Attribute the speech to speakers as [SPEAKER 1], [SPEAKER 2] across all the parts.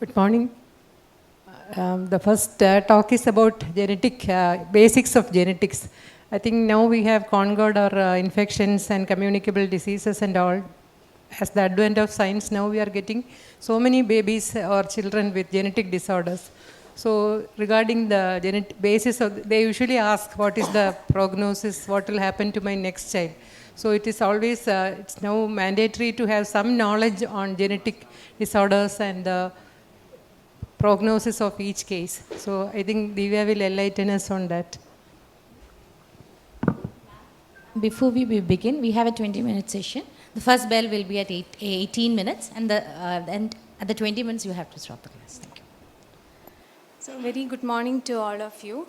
[SPEAKER 1] Good morning. The first talk is about genetic basics of genetics. I think now we have conquered our infections and communicable diseases and all. As the advent of science, now we are getting so many babies or children with genetic disorders. So regarding the genetic basis of, they usually ask what is the prognosis, what will happen to my next child. So it is always, it's now mandatory to have some knowledge on genetic disorders and prognosis of each case. So I think Divya will enlighten us on that.
[SPEAKER 2] Before we begin, we have a 20-minute session. The first bell will be at 18 minutes, and then at the 20 minutes you have to stop the class. Thank you.
[SPEAKER 3] So very good morning to all of you.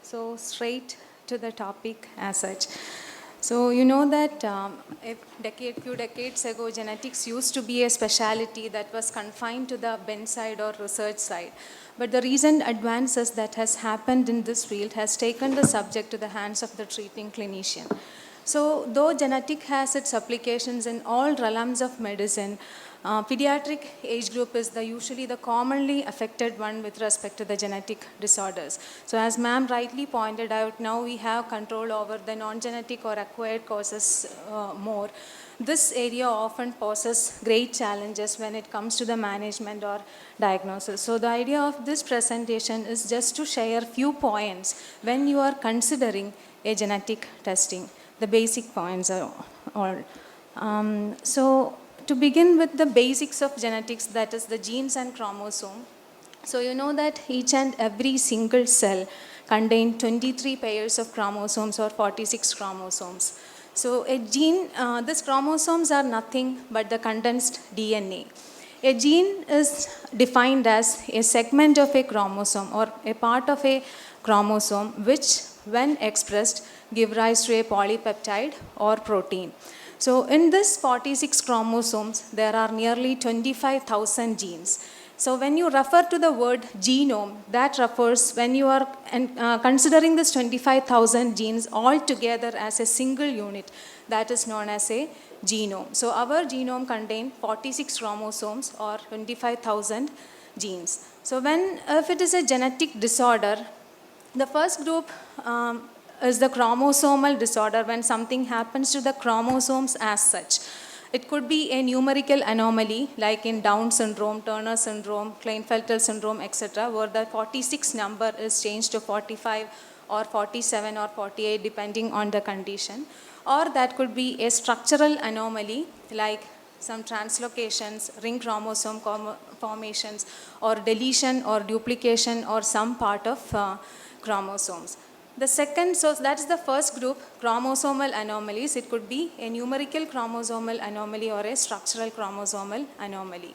[SPEAKER 3] So straight to the topic as such. So you know that few decades ago, genetics used to be a specialty that was confined to the bedside or research side. But the recent advances that has happened in this field has taken the subject to the hands of the treating clinician. So though genetic has its applications in all realms of medicine, pediatric age group is usually the commonly affected one with respect to the genetic disorders. So as ma'am rightly pointed out, now we have control over the non-genetic or acquired causes more. This area often poses great challenges when it comes to the management or diagnosis. So the idea of this presentation is just to share few points when you are considering a genetic testing. The basic points are all. So to begin with the basics of genetics, that is the genes and chromosome. So you know that each and every single cell contains 23 pairs of chromosomes or 46 chromosomes. So a gene, these chromosomes are nothing but the condensed DNA. A gene is defined as a segment of a chromosome or a part of a chromosome which, when expressed, give rise to a polypeptide or protein. So in this 46 chromosomes, there are nearly 25,000 genes. So when you refer to the word genome, that refers when you are considering this 25,000 genes all together as a single unit, that is known as a genome. So our genome contains 46 chromosomes or 25,000 genes. So if it is a genetic disorder, the first group is the chromosomal disorder when something happens to the chromosomes as such. It could be a numerical anomaly like in Down syndrome, Turner syndrome, Klinefelter syndrome, etc., where the 46 number is changed to 45 or 47 or 48 depending on the condition. Or that could be a structural anomaly like some translocations, ring chromosome formations, or deletion or duplication or some part of chromosomes. The second, so that's the first group, chromosomal anomalies. It could be a numerical chromosomal anomaly or a structural chromosomal anomaly.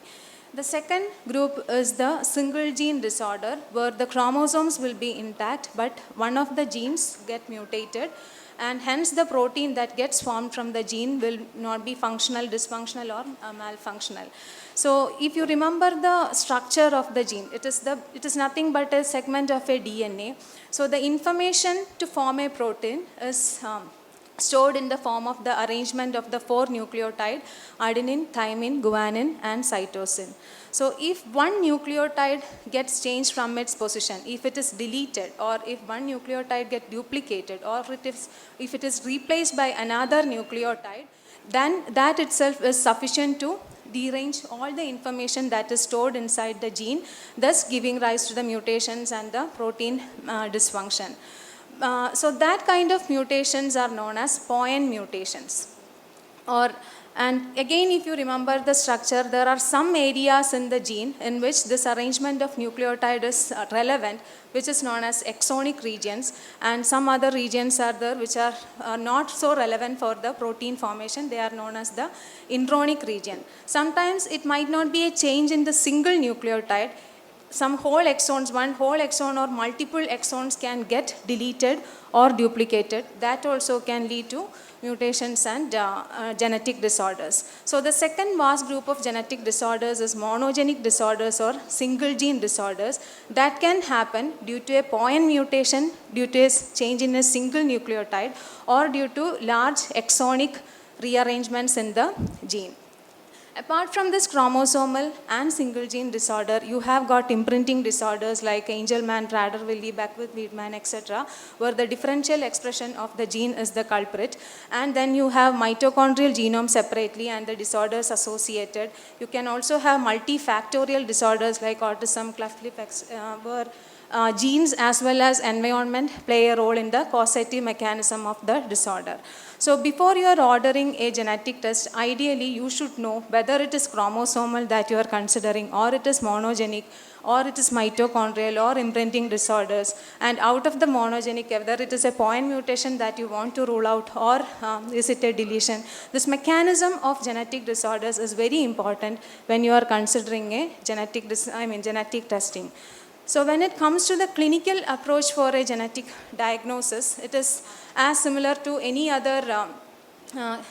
[SPEAKER 3] The second group is the single gene disorder where the chromosomes will be intact but one of the genes get mutated and hence the protein that gets formed from the gene will not be functional, dysfunctional or malfunctional. So if you remember the structure of the gene, it is nothing but a segment of a DNA. So the information to form a protein is stored in the form of the arrangement of the 4 nucleotide, adenine, thymine, guanine and cytosine. So if one nucleotide gets changed from its position, if it is deleted or if one nucleotide gets duplicated or if it is replaced by another nucleotide, then that itself is sufficient to derange all the information that is stored inside the gene, thus giving rise to the mutations and the protein dysfunction. So that kind of mutations are known as point mutations. And again, if you remember the structure, there are some areas in the gene in which this arrangement of nucleotide is relevant, which is known as exonic regions, and some other regions are there which are not so relevant for the protein formation. They are known as the intronic region. Sometimes it might not be a change in the single nucleotide. Some whole exons, one whole exon or multiple exons can get deleted or duplicated. That also can lead to mutations and genetic disorders. So the second vast group of genetic disorders is monogenic disorders or single gene disorders that can happen due to a point mutation, due to a change in a single nucleotide or due to large exonic rearrangements in the gene. Apart from this chromosomal and single gene disorder, you have got imprinting disorders like Angelman, Prader-Willi, Beckwith-Wiedemann, etc., where the differential expression of the gene is the culprit. And then you have mitochondrial genome separately and the disorders associated. You can also have multifactorial disorders like autism, cleft lip, where genes as well as environment play a role in the causative mechanism of the disorder. So before you are ordering a genetic test, ideally you should know whether it is chromosomal that you are considering, or it is monogenic, or it is mitochondrial or imprinting disorders. And out of the monogenic, whether it is a point mutation that you want to rule out, or is it a deletion. This mechanism of genetic disorders is very important when you are considering a genetic testing. So when it comes to the clinical approach for a genetic diagnosis, it is as similar to any other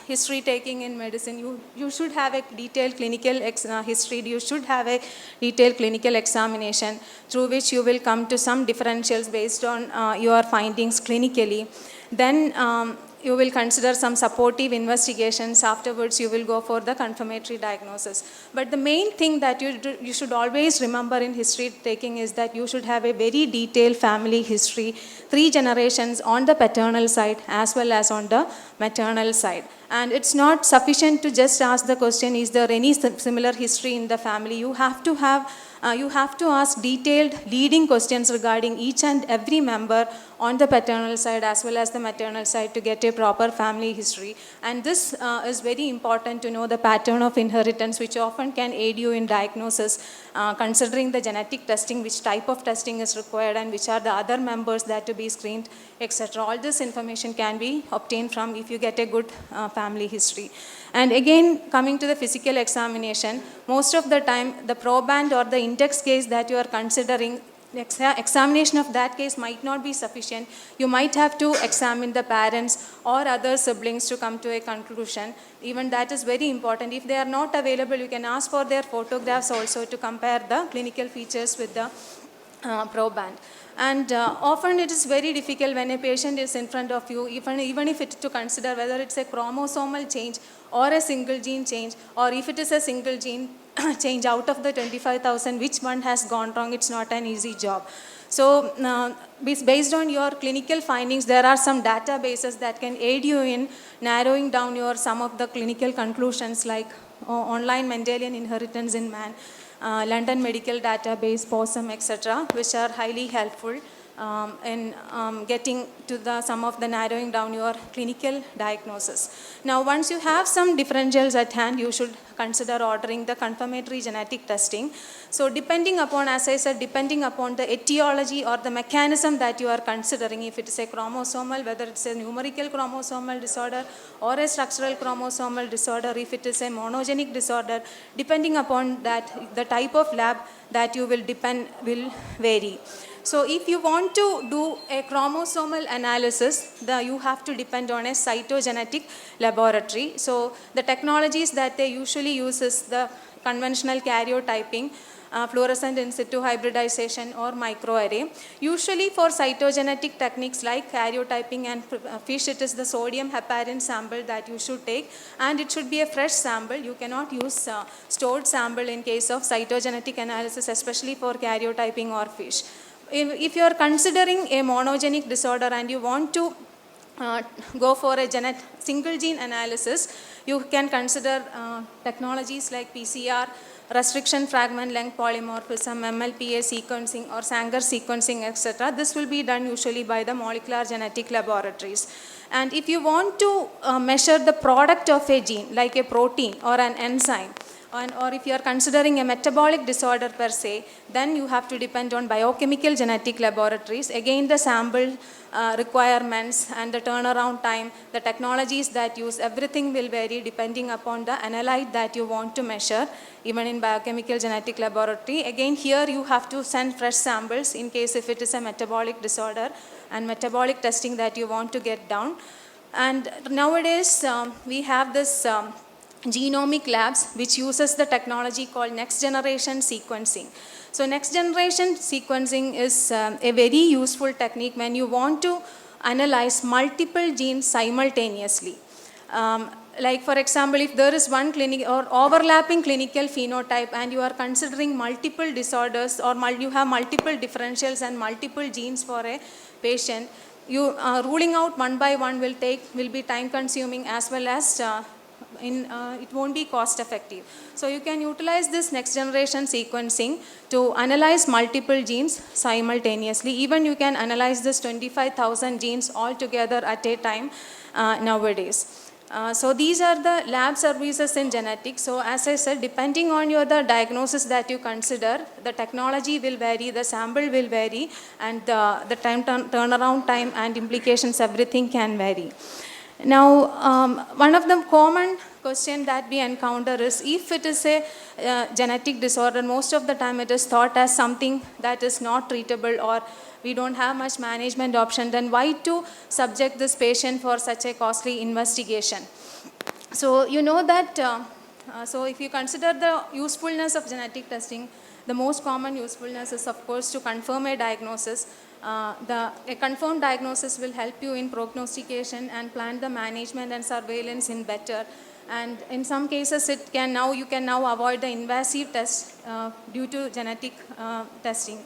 [SPEAKER 3] history taking in medicine. You should have a detailed clinical history. You should have a detailed clinical examination through which you will come to some differentials based on your findings clinically. Then you will consider some supportive investigations. Afterwards, you will go for the confirmatory diagnosis. But the main thing that you should always remember in history taking is that you should have a very detailed family history, 3 generations on the paternal side as well as on the maternal side. And it's not sufficient to just ask the question, is there any similar history in the family? You have to ask detailed leading questions regarding each and every member on the paternal side as well as the maternal side to get a proper family history. And this is very important to know the pattern of inheritance, which often can aid you in diagnosis, considering the genetic testing, which type of testing is required and which are the other members that to be screened, etc. All this information can be obtained from if you get a good family history. And again, coming to the physical examination, most of the time the proband or the index case that you are considering, examination of that case might not be sufficient. You might have to examine the parents or other siblings to come to a conclusion. Even that is very important. If they are not available, you can ask for their photographs also to compare the clinical features with the proband. And often it is very difficult when a patient is in front of you, even if it to consider whether it's a chromosomal change or a single gene change, or if it is a single gene change out of the 25,000, which one has gone wrong, it's not an easy job. So based on your clinical findings, there are some databases that can aid you in narrowing down some of the clinical conclusions, like online Mendelian inheritance in man, London Medical Database, POSM, etc., which are highly helpful in getting to some of the narrowing down your clinical diagnosis. Now, once you have some differentials at hand, you should consider ordering the confirmatory genetic testing. So depending upon, as I said, depending upon the etiology or the mechanism that you are considering, if it is a chromosomal, whether it's a numerical chromosomal disorder or a structural chromosomal disorder, if it is a monogenic disorder, depending upon that, the type of lab that you will vary. So if you want to do a chromosomal analysis, you have to depend on a cytogenetic laboratory. So the technologies that they usually use is the conventional karyotyping, fluorescent in situ hybridization, or microarray. Usually for cytogenetic techniques like karyotyping and FISH, it is the sodium heparin sample that you should take, and it should be a fresh sample. You cannot use stored sample in case of cytogenetic analysis, especially for karyotyping or FISH. If you are considering a monogenic disorder and you want to go for a single gene analysis, you can consider technologies like PCR, restriction fragment length polymorphism, MLPA sequencing, or Sanger sequencing, etc. This will be done usually by the molecular genetic laboratories. And if you want to measure the product of a gene, like a protein or an enzyme, or if you are considering a metabolic disorder per se, then you have to depend on biochemical genetic laboratories. Again, the sample requirements and the turnaround time, the technologies that use, everything will vary depending upon the analyte that you want to measure, even in biochemical genetic laboratory. Again, here you have to send fresh samples in case if it is a metabolic disorder and metabolic testing that you want to get down. And nowadays, we have this genomic labs which uses the technology called next generation sequencing. So next generation sequencing is a very useful technique when you want to analyze multiple genes simultaneously. like for example, if there is one clinic or overlapping clinical phenotype and you are considering multiple disorders or you have multiple differentials and multiple genes for a patient, you ruling out one by one will be time consuming as well as it won't be cost effective. So you can utilize this next generation sequencing to analyze multiple genes simultaneously. Even you can analyze this 25,000 genes all together at a time nowadays. So these are the lab services in genetics. So as I said, depending on the diagnosis that you consider, the technology will vary, the sample will vary, and the turnaround time and implications, everything can vary. Now, one of the common question that we encounter is if it is a genetic disorder, most of the time it is thought as something that is not treatable or we don't have much management option, then why to subject this patient for such a costly investigation? So you know that, so if you consider the usefulness of genetic testing, the most common usefulness is of course to confirm a diagnosis. A confirmed diagnosis will help you in prognostication and plan the management and surveillance in better. And in some cases, you can now avoid the invasive tests due to genetic testing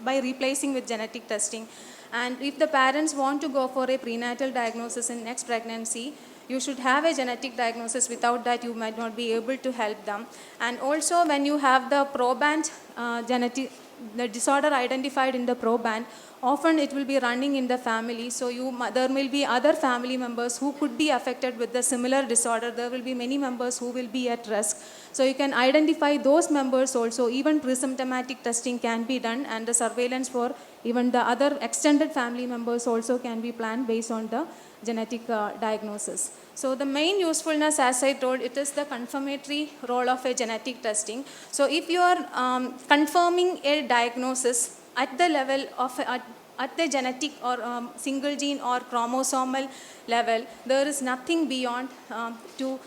[SPEAKER 3] by replacing with genetic testing. And if the parents want to go for a prenatal diagnosis in next pregnancy, you should have a genetic diagnosis. Without that, you might not be able to help them. And also, when you have the proband the disorder identified in the proband, often it will be running in the family. So there will be other family members who could be affected with the similar disorder. There will be many members who will be at risk. So you can identify those members also. Even pre-symptomatic testing can be done, and the surveillance for even the other extended family members also can be planned based on the genetic diagnosis. So the main usefulness, as I told, it is the confirmatory role of a genetic testing. So if you are confirming a diagnosis at the level of at the genetic or single gene or chromosomal level, there is nothing beyond to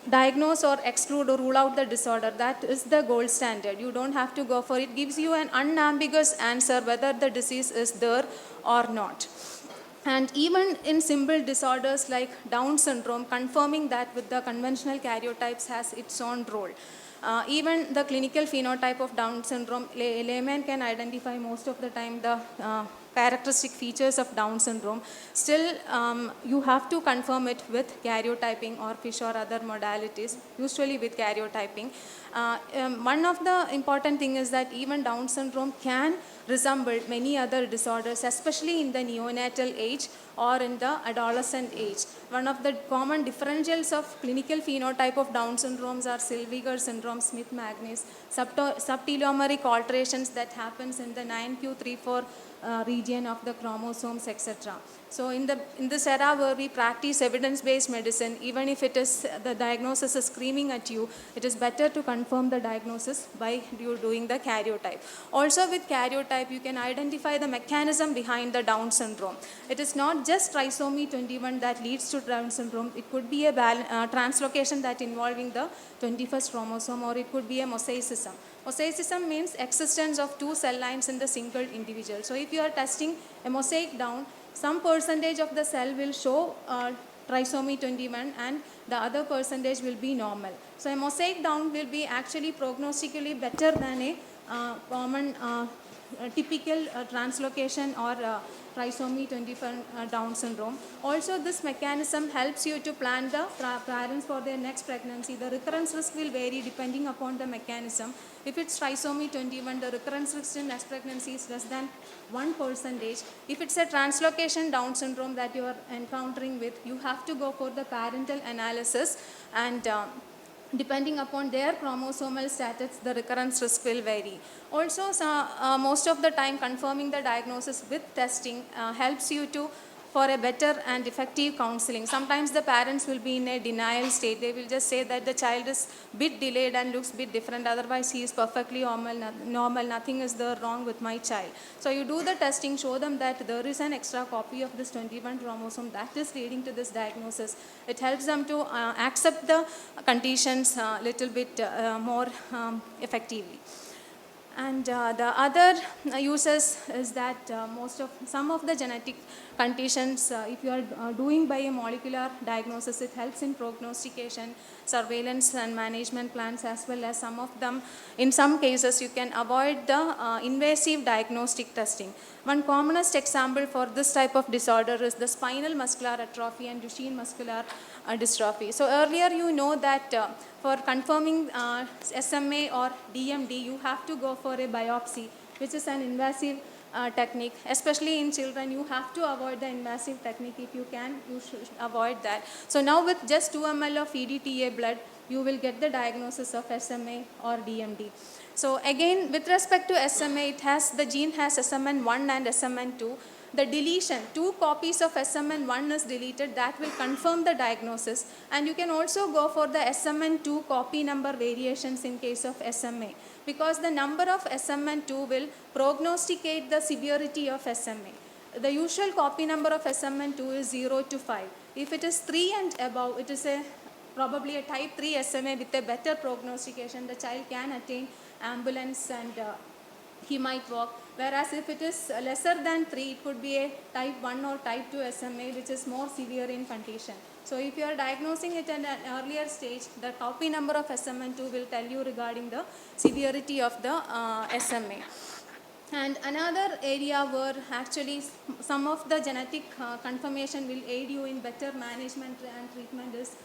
[SPEAKER 3] diagnose or exclude or rule out the disorder. That is the gold standard. You don't have to go for it. It gives you an unambiguous answer whether the disease is there or not. And even in simple disorders like Down syndrome, confirming that with the conventional karyotypes has its own role. Even the clinical phenotype of Down syndrome, layman can identify most of the time the characteristic features of Down syndrome. Still, you have to confirm it with karyotyping or FISH or other modalities, usually with karyotyping. One of the important things is that even Down syndrome can resemble many other disorders, especially in the neonatal age or in the adolescent age. One of the common differentials of clinical phenotype of Down syndromes are Zellweger syndrome, Smith-Magenis, subtelomeric alterations that happens in the 9q34 region of the chromosomes, etc. So in this era where we practice evidence-based medicine, even if it is the diagnosis is screaming at you, it is better to confirm the diagnosis by you doing the karyotype. Also with karyotype, you can identify the mechanism behind the Down syndrome. It is not just trisomy 21 that leads to Down syndrome. It could be a translocation that involving the 21st chromosome, or it could be a mosaicism. Mosaicism means existence of two cell lines in the single individual. So if you are testing a mosaic Down, some percentage of the cell will show trisomy 21 and the other percentage will be normal. So a mosaic Down will be actually prognostically better than a common typical translocation or trisomy 21 Down syndrome. Also, this mechanism helps you to plan the parents for their next pregnancy. The recurrence risk will vary depending upon the mechanism. If it's trisomy 21, the recurrence risk in next pregnancy is less than 1%. If it's a translocation Down syndrome that you are encountering with, you have to go for the parental analysis, and depending upon their chromosomal status, the recurrence risk will vary. Also, most of the time confirming the diagnosis with testing helps you to for a better and effective counseling. Sometimes the parents will be in a denial state. They will just say that the child is bit delayed and looks bit different. Otherwise, he is perfectly normal. Nothing is there wrong with my child. So you do the testing, show them that there is an extra copy of this 21 chromosome that is leading to this diagnosis. It helps them to accept the conditions a little bit more effectively. And the other uses is that some of the genetic conditions, if you are doing by a molecular diagnosis, it helps in prognostication, surveillance and management plans, as well as some of them, in some cases, you can avoid the invasive diagnostic testing. One commonest example for this type of disorder is the spinal muscular atrophy and Duchenne muscular dystrophy. So earlier you know that for confirming SMA or DMD, you have to go for a biopsy, which is an invasive technique. Especially in children, you have to avoid the invasive technique. If you can, you should avoid that. So now with just 2 ml of EDTA blood, you will get the diagnosis of SMA or DMD. So again, with respect to SMA, the gene has SMN1 and SMN2. The deletion, 2 copies of SMN1 is deleted, that will confirm the diagnosis. And you can also go for the SMN2 copy number variations in case of SMA, because the number of SMN2 will prognosticate the severity of SMA. The usual copy number of SMN2 is 0 to 5. If it is 3 and above, it is probably a type 3 SMA with a better prognostication. The child can attain ambulance and he might walk. Whereas if it is lesser than 3, it could be a type 1 or type 2 SMA, which is more severe in condition. So if you are diagnosing it at an earlier stage, the copy number of SMN2 will tell you regarding the severity of the SMA. And another area where actually some of the genetic confirmation will aid you in better management and treatment is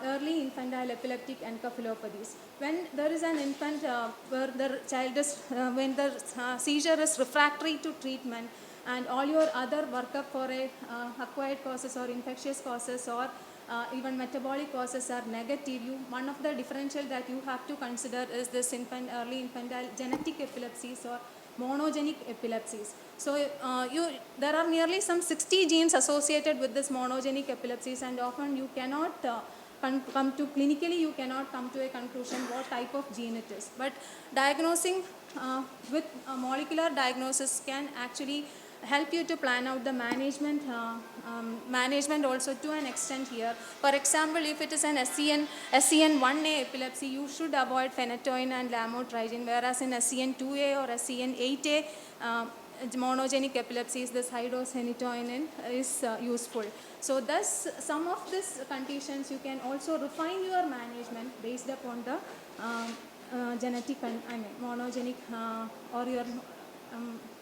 [SPEAKER 3] early infantile epileptic encephalopathies. When there is an infant where the child is, when the seizure is refractory to treatment, and all your other workup for acquired causes or infectious causes or even metabolic causes are negative, one of the differential that you have to consider is this early infantile genetic epilepsies or monogenic epilepsies. So there are nearly some 60 genes associated with this monogenic epilepsies, and often you cannot come to clinically, you cannot come to a conclusion what type of gene it is. But diagnosing with molecular diagnosis can actually help you to plan out the management also to an extent here. For example, if it is an SCN1A epilepsy, you should avoid phenytoin and lamotrigine, whereas in SCN2A or SCN8A monogenic epilepsies, this high dose phenytoin is useful. So thus some of these conditions you can also refine your management based upon the genetic, monogenic or your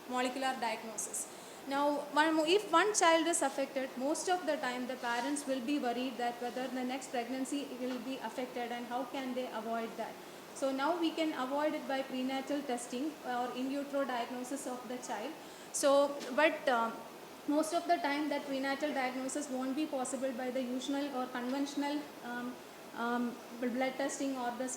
[SPEAKER 3] molecular diagnosis. Now, if one child is affected, most of the time the parents will be worried that whether the next pregnancy will be affected and how can they avoid that. So now we can avoid it by prenatal testing or in utero diagnosis of the child. So, but most of the time that prenatal diagnosis won't be possible by the usual or conventional blood testing or the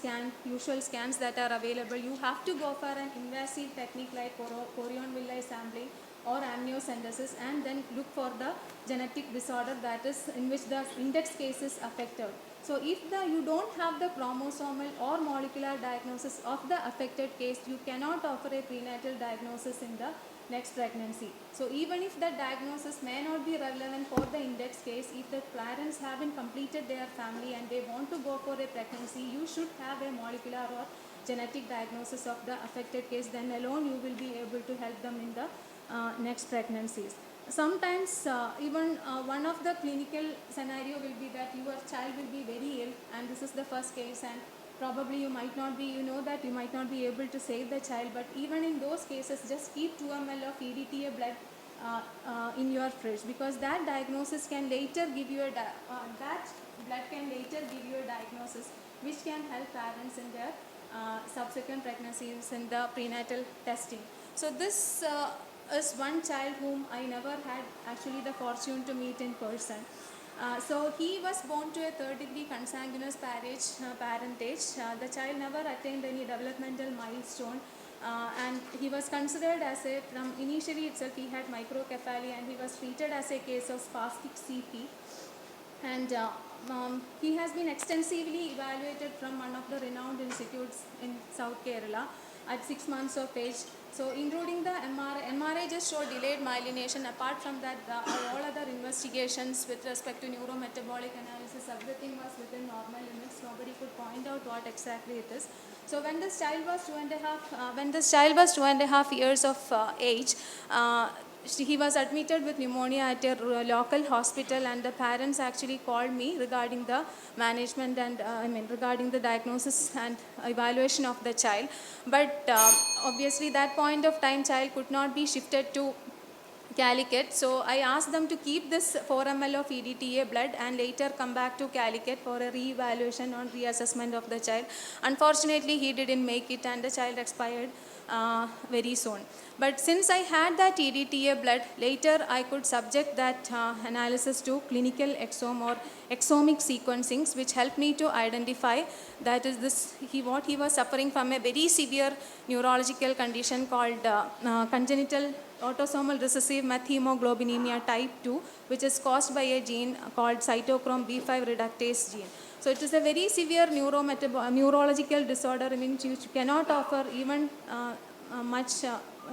[SPEAKER 3] usual scans that are available. You have to go for an invasive technique like chorion villi sampling or amniocentesis, and then look for the genetic disorder that is in which the index case is affected. So if you don't have the chromosomal or molecular diagnosis of the affected case, you cannot offer a prenatal diagnosis in the next pregnancy. So even if the diagnosis may not be relevant for the index case, if the parents haven't completed their family and they want to go for a pregnancy, you should have a molecular or genetic diagnosis of the affected case. Then alone you will be able to help them in the next pregnancies. Sometimes even one of the clinical scenario will be that your child will be very ill and this is the first case, and probably you might not be, that you might not be able to save the child, but even in those cases just keep 2 ml of EDTA blood in your fridge, because that diagnosis can later give you that blood can later give you a diagnosis which can help parents in their subsequent pregnancies in the prenatal testing. So this is one child whom I never had actually the fortune to meet in person. So he was born to a third-degree consanguineous parentage. The child never attained any developmental milestone, and he was considered as from initially itself he had microcephaly, and he was treated as a case of spastic CP. And he has been extensively evaluated from one of the renowned institutes in South Kerala at 6 months of age. So including the MRI just showed delayed myelination. Apart from that, all other investigations with respect to neurometabolic analysis, everything was within normal limits. Nobody could point out what exactly it is. So when this child was 2.5 years of age, he was admitted with pneumonia at a local hospital, and the parents actually called me regarding the management and regarding the diagnosis and evaluation of the child. But obviously that point of time child could not be shifted to Calicut. So I asked them to keep this 4 ml of EDTA blood and later come back to Calicut for a re-evaluation or reassessment of the child. Unfortunately, he didn't make it and the child expired very soon. But since I had that EDTA blood, later I could subject that analysis to clinical exome or exomic sequencings, which helped me to identify that is this what he was suffering from a very severe neurological condition called congenital autosomal recessive methemoglobinemia type 2, which is caused by a gene called cytochrome B5 reductase gene. So it is a very severe neurological disorder in which you cannot offer even much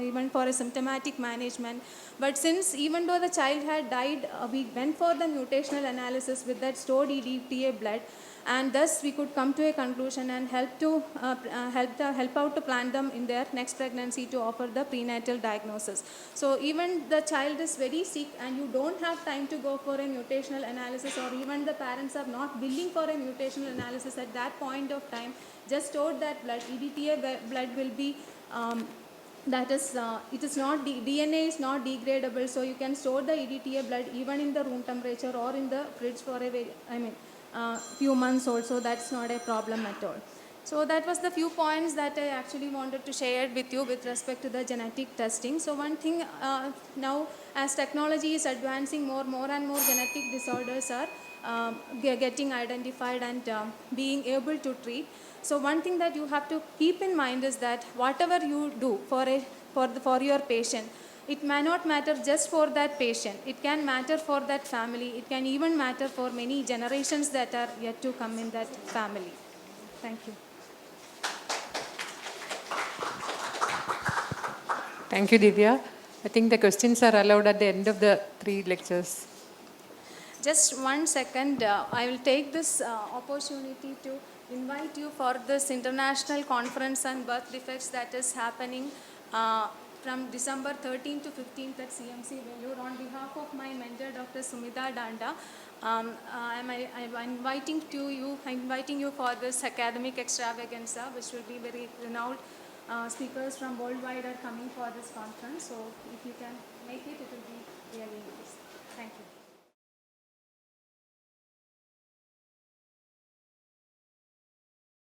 [SPEAKER 3] even for a symptomatic management. But since even though the child had died, we went for the mutational analysis with that stored EDTA blood, and thus we could come to a conclusion and help out to plan them in their next pregnancy to offer the prenatal diagnosis. So even the child is very sick and you don't have time to go for a mutational analysis, or even the parents are not willing for a mutational analysis at that point of time, just stored that blood. EDTA blood will be that is it is not DNA is not degradable, so you can store the EDTA blood even in the room temperature or in the fridge for a very few months also. That's not a problem at all. So that was the few points that I actually wanted to share with you with respect to the genetic testing. So one thing now, as technology is advancing, more and more genetic disorders are getting identified and being able to treat. So one thing that you have to keep in mind is that whatever you do for your patient, it may not matter just for that patient. It can matter for that family. It can even matter for many generations that are yet to come in that family. Thank you.
[SPEAKER 1] Thank you, Divya. I think the questions are allowed at the end of the 3 lectures.
[SPEAKER 3] Just 1 second. I will take this opportunity to invite you for this international conference on birth defects that is happening from December 13th to 15th at CMC Vellore. On behalf of my mentor, Dr. Sumita Danda, I'm inviting you for this academic extravaganza, which will be very renowned. Speakers from worldwide are coming for this conference. So if you can make it, it will be really nice. Thank you.